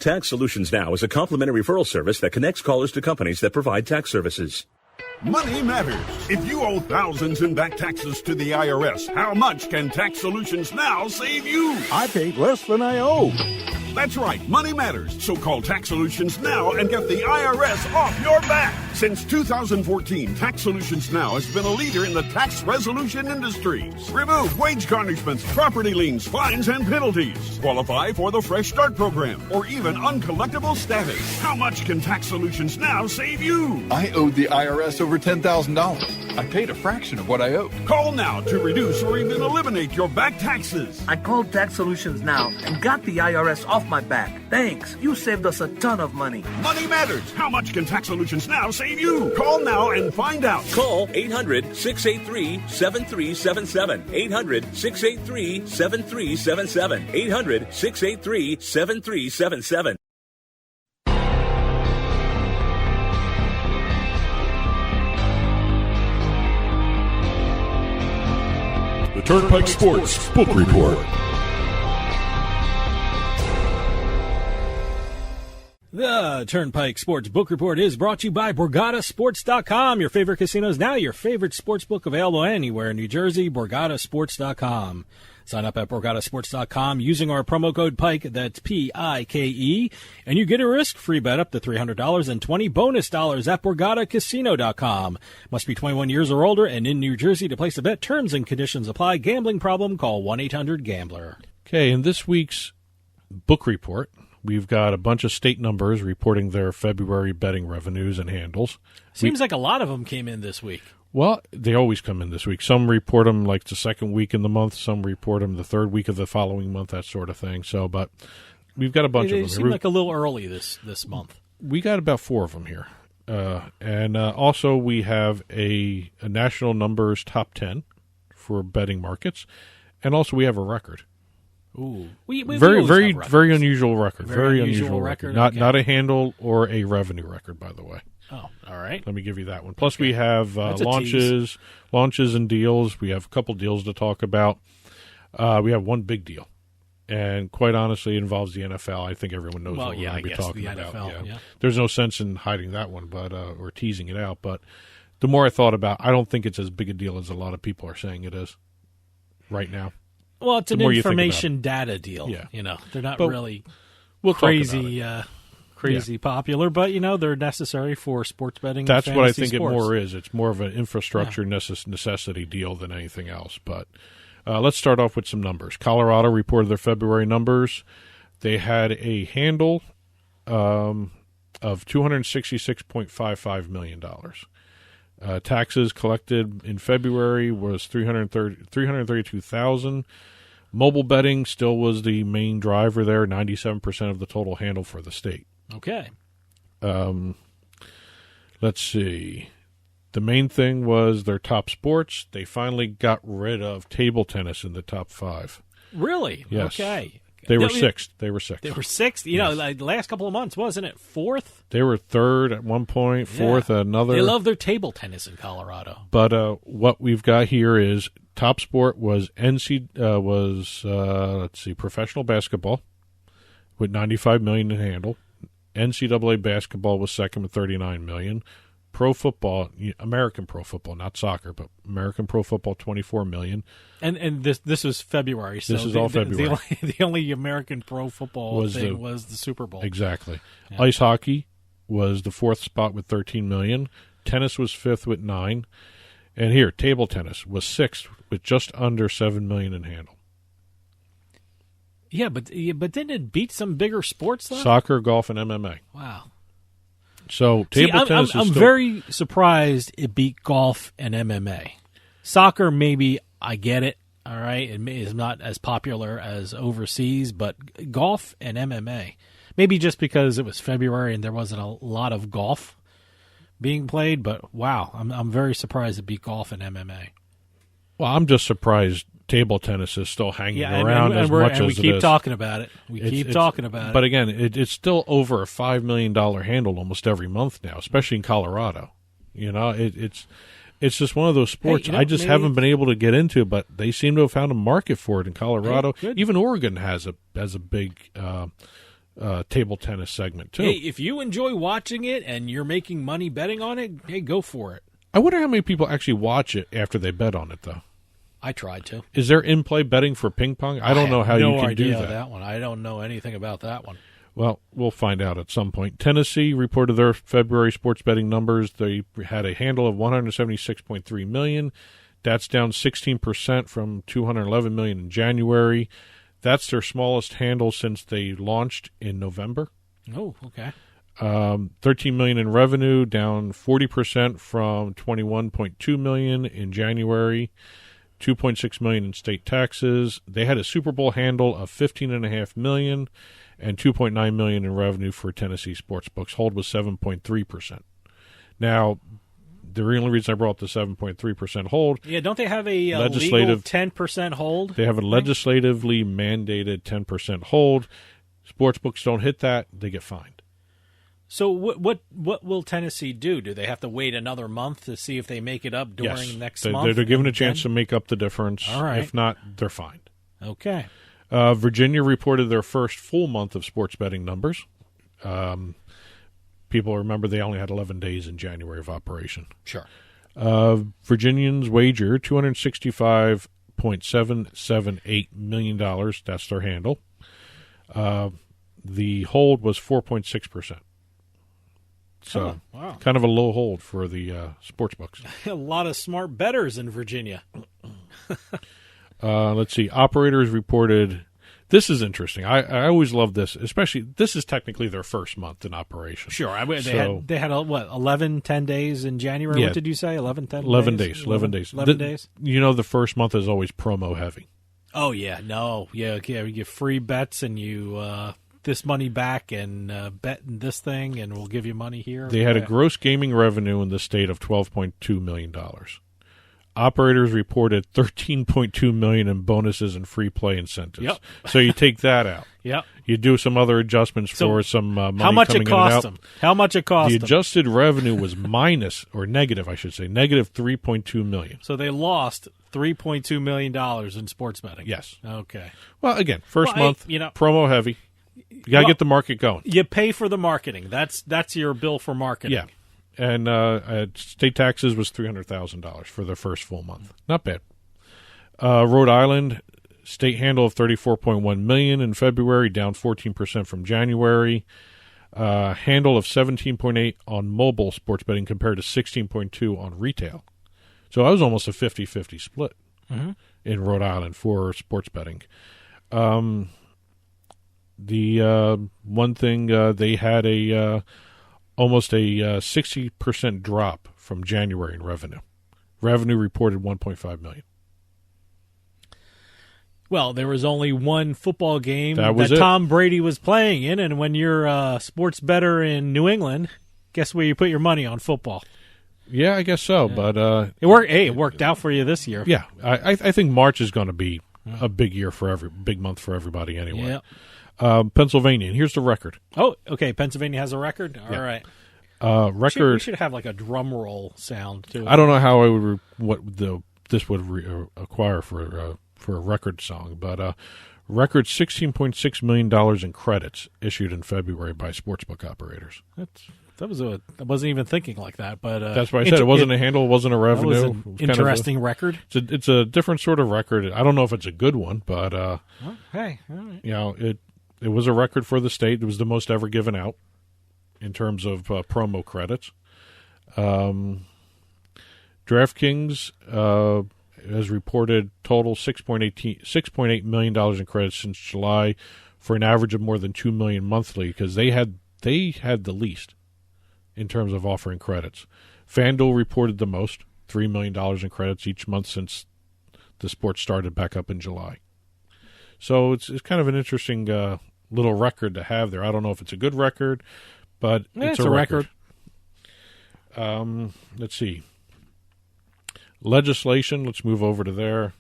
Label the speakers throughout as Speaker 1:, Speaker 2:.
Speaker 1: Tax Solutions Now is a complimentary referral service that connects callers to companies that provide tax services.
Speaker 2: Money matters. If you owe thousands in back taxes to the IRS, how much can Tax Solutions Now save you?
Speaker 3: I paid less than I owe.
Speaker 2: That's right, money matters. So call Tax Solutions Now and get the IRS off your back. Since 2014, Tax Solutions Now has been a leader in the tax resolution industry. Remove wage garnishments, property liens, fines, and penalties. Qualify for the Fresh Start program or even uncollectible status. How much can Tax Solutions Now save you?
Speaker 4: I owed the IRS over $10,000. I paid a fraction of what I owed.
Speaker 2: Call now to reduce or even eliminate your back taxes.
Speaker 5: I called Tax Solutions Now and got the IRS off my back. Thanks. You saved us a ton of money.
Speaker 2: Money matters. How much can Tax Solutions Now save you? Call now and find out.
Speaker 1: Call 800-683-7377. 800-683-7377. 800-683-7377.
Speaker 6: The Turnpike Sports Book Report.
Speaker 7: The Turnpike Sports Book Report is brought to you by BorgataSports.com. Your favorite casinos now, your favorite sports book available anywhere in New Jersey, BorgataSports.com. Sign up at BorgataSports.com using our promo code PIKE, that's P-I-K-E, and you get a risk-free bet up to $300 and 20 bonus dollars at BorgataCasino.com. Must be 21 years or older and in New Jersey to place a bet. Terms and conditions apply. Gambling problem? Call 1-800-GAMBLER.
Speaker 8: Okay, in this week's book report, we've got a bunch of state numbers reporting their February betting revenues and handles.
Speaker 7: Seems like a lot of them came in this week.
Speaker 8: Well, they always come in this week. Some report them like the second week in the month. Some report them the third week of the following month, that sort of thing. So, but we've got a bunch of them.
Speaker 7: They seem like a little early this month.
Speaker 8: We got about 4 of them here. And also we have a national numbers top 10 for betting markets. And also we have a record.
Speaker 7: Ooh,
Speaker 8: very unusual record.
Speaker 7: Very unusual record.
Speaker 8: Not a handle or a revenue record, by the way.
Speaker 7: Oh, all right.
Speaker 8: Let me give you that one. Plus, we have launches and deals. We have a couple deals to talk about. We have one big deal, and quite honestly, it involves the NFL. I think everyone knows what we're going to be talking about.
Speaker 7: NFL, yeah.
Speaker 8: There's no sense in hiding that one, but or teasing it out. But the more I thought about, I don't think it's as big a deal as a lot of people are saying it is right now.
Speaker 7: Well, it's an information data deal.
Speaker 8: Yeah.
Speaker 7: They're not really crazy popular, but, they're necessary for sports betting.
Speaker 8: That's what I think it more is. It's more of an infrastructure necessity deal than anything else. But let's start off with some numbers. Colorado reported their February numbers. They had a handle of $266.55 million. Taxes collected in February was $332,000. Mobile betting still was the main driver there, 97% of the total handle for the state.
Speaker 7: Okay.
Speaker 8: Let's see. The main thing was their top sports. They finally got rid of table tennis in the top 5.
Speaker 7: Really?
Speaker 8: Yes.
Speaker 7: Okay.
Speaker 8: They were sixth. They were sixth.
Speaker 7: They were sixth? Like the last couple of months, wasn't it? 4th?
Speaker 8: They were 3rd at one point, 4th at another.
Speaker 7: They love their table tennis in Colorado.
Speaker 8: But what we've got here is top sport was professional basketball with $95 million in handle. NCAA basketball was second with $39 million. Pro football, American pro football, not soccer, but American pro football, $24 million.
Speaker 7: And this was February. So
Speaker 8: this is all February.
Speaker 7: The only American pro football was the Super Bowl.
Speaker 8: Exactly. Yeah. Ice hockey was the 4th spot with $13 million. Tennis was 5th with $9 million. And here, table tennis was 6th with just under $7 million in handle.
Speaker 7: Yeah, but didn't it beat some bigger sports, though?
Speaker 8: Soccer, golf, and MMA.
Speaker 7: Wow.
Speaker 8: So table tennis
Speaker 7: I'm very surprised it beat golf and MMA. Soccer, maybe I get it. All right, it is not as popular as overseas, but golf and MMA, maybe just because it was February and there wasn't a lot of golf being played. But wow, I'm very surprised it beat golf and MMA.
Speaker 8: Well, I'm just surprised table tennis is still hanging around as much as it is.
Speaker 7: We keep talking about it. But
Speaker 8: again, it's still over a $5 million handle almost every month now, especially in Colorado. It's just one of those sports I just haven't been able to get into, but they seem to have found a market for it in Colorado.
Speaker 7: Good.
Speaker 8: Even Oregon has a big table tennis segment too.
Speaker 7: Hey, if you enjoy watching it and you're making money betting on it, hey, go for it.
Speaker 8: I wonder how many people actually watch it after they bet on it, though.
Speaker 7: I tried to.
Speaker 8: Is there in-play betting for ping pong? I don't know how you can do that.
Speaker 7: One. I don't know anything about that one.
Speaker 8: Well, we'll find out at some point. Tennessee reported their February sports betting numbers. They had a handle of $176.3 million. That's down 16% from $211 million in January. That's their smallest handle since they launched in November.
Speaker 7: Oh, okay.
Speaker 8: $13 million in revenue, down 40% from $21.2 million in January. $2.6 million in state taxes. They had a Super Bowl handle of $15.5 million and $2.9 million in revenue for Tennessee sportsbooks. Hold was 7.3%. Now, the only reason I brought the 7.3% hold.
Speaker 7: Yeah, don't they have a legal
Speaker 8: legislative
Speaker 7: 10% hold?
Speaker 8: They have a legislatively mandated 10% hold. Sportsbooks don't hit that, they get fined.
Speaker 7: So what will Tennessee do? Do they have to wait another month to see if they make it up during next month?
Speaker 8: They're given a chance to make up the difference.
Speaker 7: All right.
Speaker 8: If not, they're fined.
Speaker 7: Okay.
Speaker 8: Virginia reported their first full month of sports betting numbers. People remember they only had 11 days in January of operation.
Speaker 7: Sure.
Speaker 8: Virginians wager $265.778 million. That's their handle. The hold was 4.6%. So
Speaker 7: wow.
Speaker 8: Kind of a low hold for the sports books.
Speaker 7: A lot of smart bettors in Virginia.
Speaker 8: Let's see. Operators reported. This is interesting. I always love this, especially this is technically their first month in operation.
Speaker 7: Sure. They had 10 days in January?
Speaker 8: Yeah.
Speaker 7: What did you say? 11 days?
Speaker 8: 11 days. 11 days. You know, the first month is always promo heavy.
Speaker 7: Oh, yeah. No. Yeah. You get free bets and you this money back and bet in this thing and we'll give you money here.
Speaker 8: They had a gross gaming revenue in the state of $12.2 million. Operators reported $13.2 million in bonuses and free play incentives.
Speaker 7: Yep.
Speaker 8: So you take that out.
Speaker 7: Yep.
Speaker 8: You do some other adjustments for some money
Speaker 7: how much
Speaker 8: coming
Speaker 7: it cost
Speaker 8: in and out.
Speaker 7: them? How much it cost
Speaker 8: The
Speaker 7: them?
Speaker 8: adjusted revenue was negative $3.2 million.
Speaker 7: So they lost $3.2 million in sports betting.
Speaker 8: Yes.
Speaker 7: Okay.
Speaker 8: Well, again, first
Speaker 7: Well,
Speaker 8: month, promo heavy. You got to get the market going.
Speaker 7: You pay for the marketing. That's your bill for marketing.
Speaker 8: Yeah. And state taxes was $300,000 for the first full month. Not bad. Rhode Island, state handle of $34.1 million in February, down 14% from January. Handle of $17.8 on mobile sports betting compared to $16.2 on retail. So that was almost a 50-50 split in Rhode Island for sports betting. The one thing they had almost a 60% drop from January in revenue. Revenue reported $1.5 million.
Speaker 7: Well, there was only one football game
Speaker 8: that
Speaker 7: Tom Brady was playing in, and when you're a sports bettor in New England, guess where you put your money on football?
Speaker 8: Yeah, I guess so. Yeah. But
Speaker 7: it worked. Hey, it worked out for you this year.
Speaker 8: Yeah, I think March is going to be a big month for everybody anyway.
Speaker 7: Yeah.
Speaker 8: Pennsylvania, and here's the record.
Speaker 7: Oh, okay. Pennsylvania has a record. All right.
Speaker 8: Record.
Speaker 7: We should have like a drum roll sound too.
Speaker 8: I don't know how this would acquire for a record song, but record $16.6 million in credits issued in February by sportsbook operators.
Speaker 7: I wasn't even thinking like that, but
Speaker 8: that's why I said it wasn't a handle, it wasn't a revenue.
Speaker 7: That was an interesting record.
Speaker 8: It's a different sort of record. I don't know if it's a good one, but
Speaker 7: hey, all right.
Speaker 8: You know, it was a record for the state. It was the most ever given out in terms of promo credits. DraftKings has reported total $6.8 million in credits since July, for an average of more than $2 million monthly, because they had the least in terms of offering credits. FanDuel reported the most, $3 million in credits each month since the sport started back up in July. So it's kind of an interesting little record to have there. I don't know if it's a good record, but it's a record. Let's see. Legislation. Let's move over to there.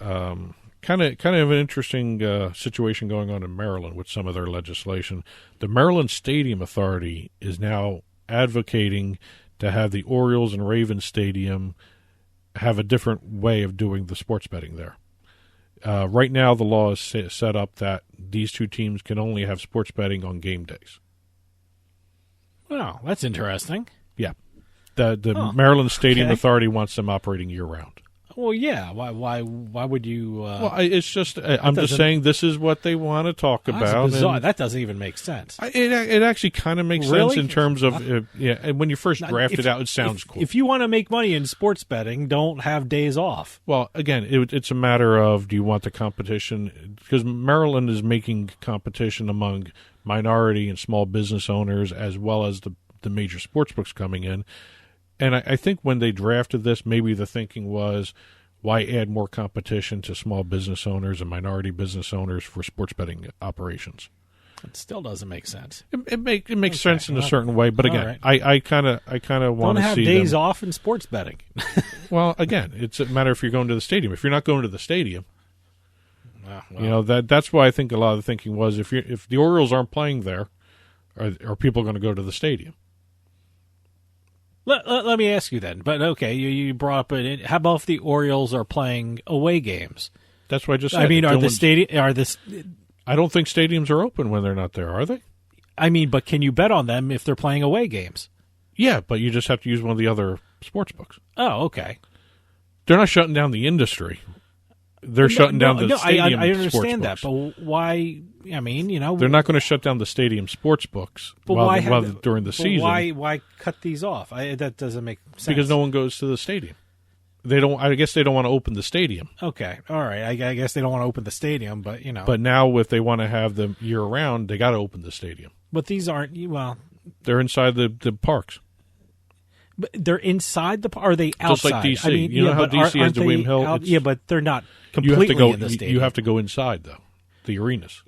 Speaker 8: Kind of an interesting situation going on in Maryland with some of their legislation. The Maryland Stadium Authority is now advocating to have the Orioles and Ravens Stadium have a different way of doing the sports betting there. Right now, the law is set up that these two teams can only have sports betting on game days.
Speaker 7: Well, that's interesting.
Speaker 8: Yeah. The Maryland Stadium
Speaker 7: okay.
Speaker 8: Authority wants them operating year-round.
Speaker 7: Well, yeah. Why would you?
Speaker 8: Well, it's just I'm just saying this is what they want to talk about.
Speaker 7: That's bizarre. That doesn't even make sense.
Speaker 8: It actually kind of makes sense in terms of and when you first draft it out, it sounds cool.
Speaker 7: If you want to make money in sports betting, don't have days off.
Speaker 8: Well, again, it's a matter of do you want the competition? Because Maryland is making competition among minority and small business owners as well as the major sports books coming in. And I think when they drafted this, maybe the thinking was, why add more competition to small business owners and minority business owners for sports betting operations?
Speaker 7: It still doesn't make sense.
Speaker 8: It makes sense in a certain way, but again, right. I kind of want to see
Speaker 7: don't have days off in sports betting.
Speaker 8: Well, again, it's a matter if you're going to the stadium. If you're not going to the stadium, that's why I think a lot of the thinking was if the Orioles aren't playing there, are people going to go to the stadium?
Speaker 7: Let me ask you then. But okay, you brought up it. How about if the Orioles are playing away games?
Speaker 8: That's what I just said.
Speaker 7: I mean, I don't think
Speaker 8: stadiums are open when they're not there, are they?
Speaker 7: I mean, but can you bet on them if they're playing away games?
Speaker 8: Yeah, but you just have to use one of the other sports books.
Speaker 7: Oh, okay.
Speaker 8: They're not shutting down the industry. They're shutting down the stadium.
Speaker 7: I understand that, but why? I mean,
Speaker 8: they're not going to shut down the stadium sports books during the season.
Speaker 7: Why cut these off? That doesn't make sense.
Speaker 8: Because no one goes to the stadium. They don't. I guess they don't want to open the stadium.
Speaker 7: Okay, all right. I guess they don't want to open the stadium, but
Speaker 8: But now, if they want to have them year round, they got to open the stadium.
Speaker 7: But these aren't. Well,
Speaker 8: they're inside the parks.
Speaker 7: But they're inside the. Are they outside?
Speaker 8: Just like DC.
Speaker 7: I mean,
Speaker 8: you know how DC has the William Hill.
Speaker 7: Yeah, but they're not completely in the stadium.
Speaker 8: You have to go inside though, the arenas.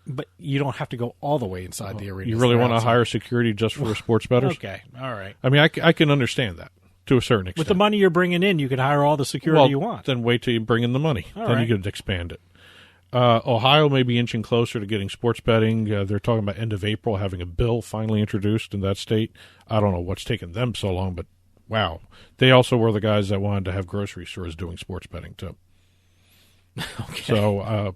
Speaker 7: But you don't have to go all the way inside the arena.
Speaker 8: You really want to hire security just for sports bettors?
Speaker 7: Okay, all right.
Speaker 8: I mean, I can understand that to a certain extent.
Speaker 7: With the money you're bringing in, you can hire all the security you want.
Speaker 8: Then wait till you bring in the money.
Speaker 7: All
Speaker 8: then
Speaker 7: right.
Speaker 8: you can expand it. Ohio may be inching closer to getting sports betting. They're talking about end of April having a bill finally introduced in that state. I don't know what's taken them so long, but wow. They also were the guys that wanted to have grocery stores doing sports betting too.
Speaker 7: Okay.
Speaker 8: So,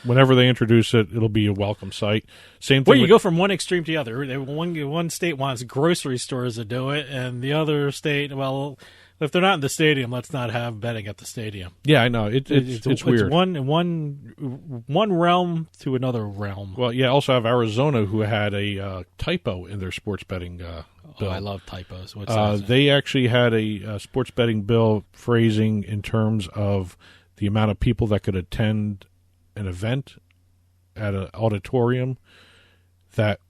Speaker 8: whenever they introduce it, it'll be a welcome sight. Same thing.
Speaker 7: Well, you go from one extreme to the other. One state wants grocery stores to do it, and the other state, well, if they're not in the stadium, let's not have betting at the stadium.
Speaker 8: Yeah, I know. It's weird.
Speaker 7: It's one realm to another realm.
Speaker 8: Well, yeah, also have Arizona, who had a typo in their sports betting bill.
Speaker 7: Oh, I love typos. What's that?
Speaker 8: They actually had a sports betting bill phrasing in terms of the amount of people that could attend an event at an auditorium that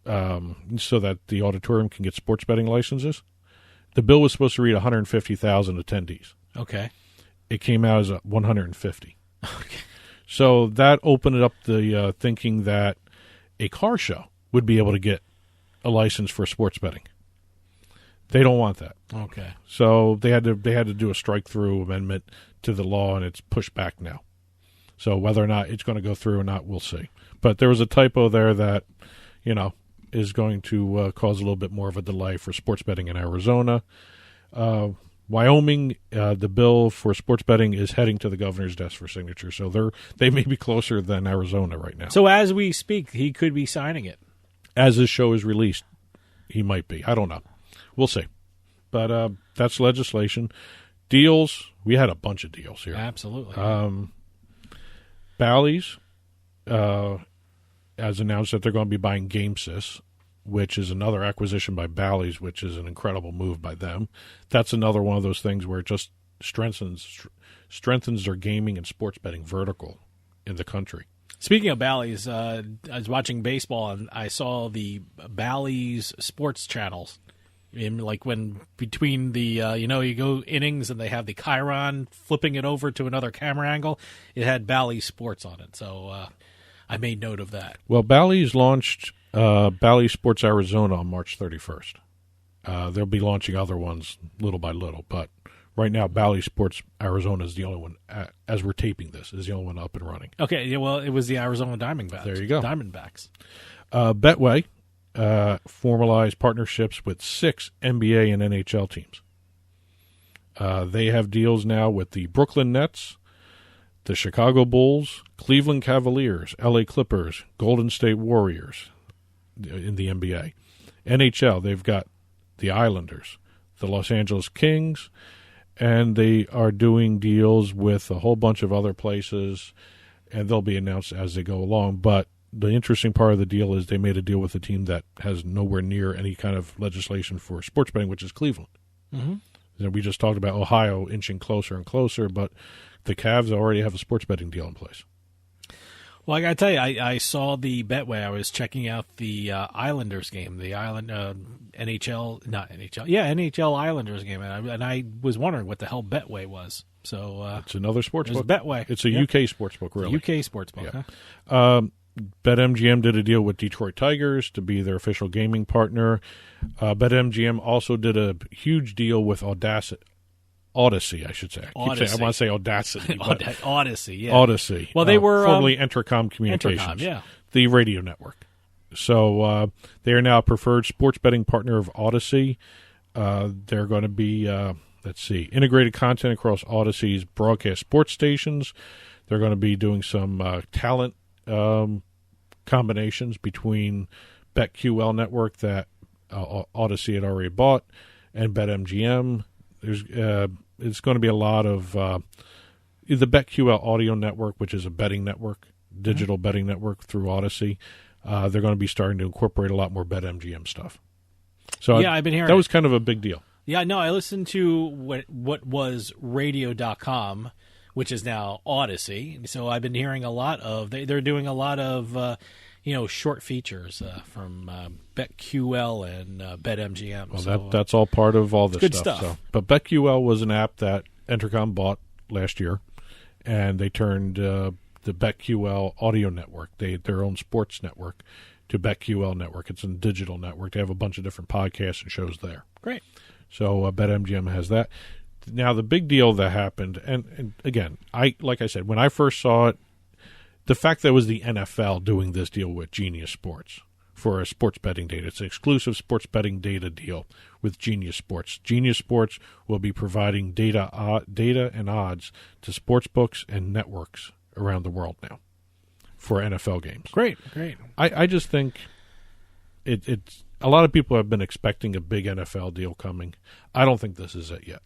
Speaker 8: so that the auditorium can get sports betting licenses. The bill was supposed to read 150,000 attendees.
Speaker 7: Okay.
Speaker 8: It came out as 150.
Speaker 7: Okay.
Speaker 8: So that opened up the thinking that a car show would be able to get a license for sports betting. They don't want that.
Speaker 7: Okay.
Speaker 8: So they had to do a strike-through amendment to the law, and it's pushed back now. So whether or not it's going to go through or not, we'll see. But there was a typo there that, is going to cause a little bit more of a delay for sports betting in Arizona. Wyoming, the bill for sports betting is heading to the governor's desk for signature. So they may be closer than Arizona right now.
Speaker 7: So as we speak, he could be signing it.
Speaker 8: As this show is released, he might be. I don't know. We'll see. But that's legislation. Deals, we had a bunch of deals here.
Speaker 7: Absolutely.
Speaker 8: Bally's has announced that they're going to be buying GameSys, which is another acquisition by Bally's, which is an incredible move by them. That's another one of those things where it just strengthens their gaming and sports betting vertical in the country.
Speaker 7: Speaking of Bally's, I was watching baseball and I saw the Bally's sports channels. When between the you go innings and they have the Chiron flipping it over to another camera angle, it had Bally's Sports on it. So I made note of that.
Speaker 8: Well, Bally's launched Bally's Sports Arizona on March 31st. They'll be launching other ones little by little, but right now Bally's Sports Arizona is the only one, as we're taping this, is the only one up and running.
Speaker 7: Okay, yeah, well, it was the Arizona Diamondbacks.
Speaker 8: There you go.
Speaker 7: Diamondbacks.
Speaker 8: Betway formalized partnerships with 6 NBA and NHL teams. They have deals now with the Brooklyn Nets, the Chicago Bulls, Cleveland Cavaliers, LA Clippers, Golden State Warriors in the NBA. NHL, they've got the Islanders, the Los Angeles Kings, and they are doing deals with a whole bunch of other places, and they'll be announced as they go along. But the interesting part of the deal is they made a deal with a team that has nowhere near any kind of legislation for sports betting, which is Cleveland. Mm-hmm. We just talked about Ohio inching closer and closer, but the Cavs already have a sports betting deal in place.
Speaker 7: Well, I got to tell you, I saw the Betway. I was checking out the Islanders game, the NHL Islanders game, and I was wondering what the hell Betway was. So
Speaker 8: it's another sports book.
Speaker 7: Betway.
Speaker 8: It's a UK sports book, really.
Speaker 7: UK sports book,
Speaker 8: yeah.
Speaker 7: Huh?
Speaker 8: BetMGM did a deal with Detroit Tigers to be their official gaming partner. BetMGM also did a huge deal with Odyssey, I should say. I want to say Audacity. But
Speaker 7: Odyssey, yeah.
Speaker 8: Odyssey.
Speaker 7: Well, they were
Speaker 8: formerly Entercom Communications.
Speaker 7: Entercom, yeah.
Speaker 8: The radio network. So they are now a preferred sports betting partner of Odyssey. They're going to be, integrated content across Odyssey's broadcast sports stations. They're going to be doing some talent combinations between BetQL network that Odyssey had already bought and BetMGM. It's going to be a lot of the BetQL audio network, which is a betting network, digital betting network through Odyssey. They're going to be starting to incorporate a lot more BetMGM stuff. So
Speaker 7: yeah, I've been hearing
Speaker 8: that was kind of a big deal.
Speaker 7: Yeah, no, I listened to what was radio.com, which is now Odyssey. So I've been hearing a lot of they're doing a lot of short features from BetQL and BetMGM.
Speaker 8: Well,
Speaker 7: so,
Speaker 8: that's all part of all this
Speaker 7: good
Speaker 8: stuff.
Speaker 7: stuff.
Speaker 8: So. But BetQL was an app that Entercom bought last year, and they turned the BetQL audio network, their own sports network, to BetQL network. It's a digital network. They have a bunch of different podcasts and shows there.
Speaker 7: Great.
Speaker 8: So BetMGM has that. Now, the big deal that happened, and again, like I said, when I first saw it, the fact that it was the NFL doing this deal with Genius Sports for a sports betting data. It's an exclusive sports betting data deal with Genius Sports. Genius Sports will be providing data and odds to sports books and networks around the world now for NFL games.
Speaker 7: Great.
Speaker 8: I just think it's a lot of people have been expecting a big NFL deal coming. I don't think this is it yet.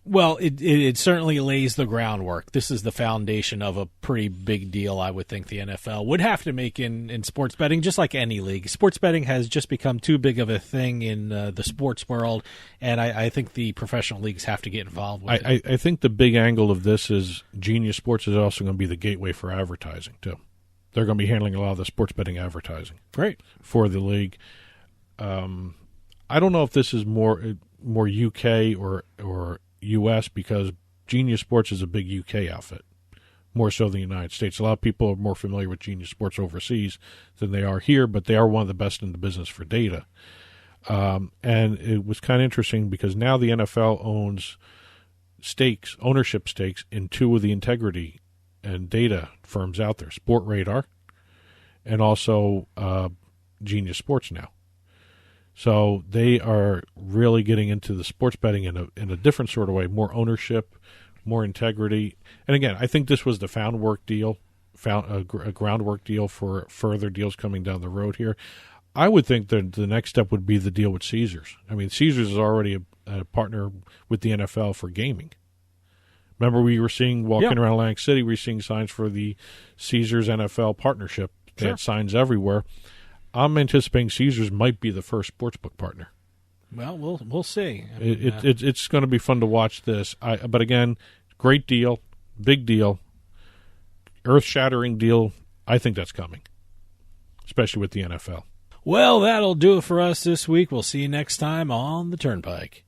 Speaker 7: Well, it certainly lays the groundwork. This is the foundation of a pretty big deal, I would think the NFL would have to make in sports betting, just like any league. Sports betting has just become too big of a thing in the sports world, and I think the professional leagues have to get involved with it.
Speaker 8: I think the big angle of this is Genius Sports is also going to be the gateway for advertising, too. They're going to be handling a lot of the sports betting advertising.
Speaker 7: Great.
Speaker 8: For the league. I don't know if this is more UK or U.S. because Genius Sports is a big UK outfit, more so than the United States. A lot of people are more familiar with Genius Sports overseas than they are here, but they are one of the best in the business for data. And it was kind of interesting because now the NFL owns ownership stakes in two of the integrity and data firms out there, Sportradar and also Genius Sports now. So they are really getting into the sports betting in a different sort of way, more ownership, more integrity. And again, I think this was the groundwork deal for further deals coming down the road here. I would think that the next step would be the deal with Caesars. I mean, Caesars is already a partner with the NFL for gaming. Remember, we were seeing walking around Atlantic City, we were seeing signs for the Caesars NFL partnership. They had signs everywhere. I'm anticipating Caesars might be the first sportsbook partner.
Speaker 7: Well, we'll see.
Speaker 8: It's going to be fun to watch this. But again, great deal, big deal, earth-shattering deal. I think that's coming, especially with the NFL.
Speaker 7: Well, that'll do it for us this week. We'll see you next time on The Turnpike.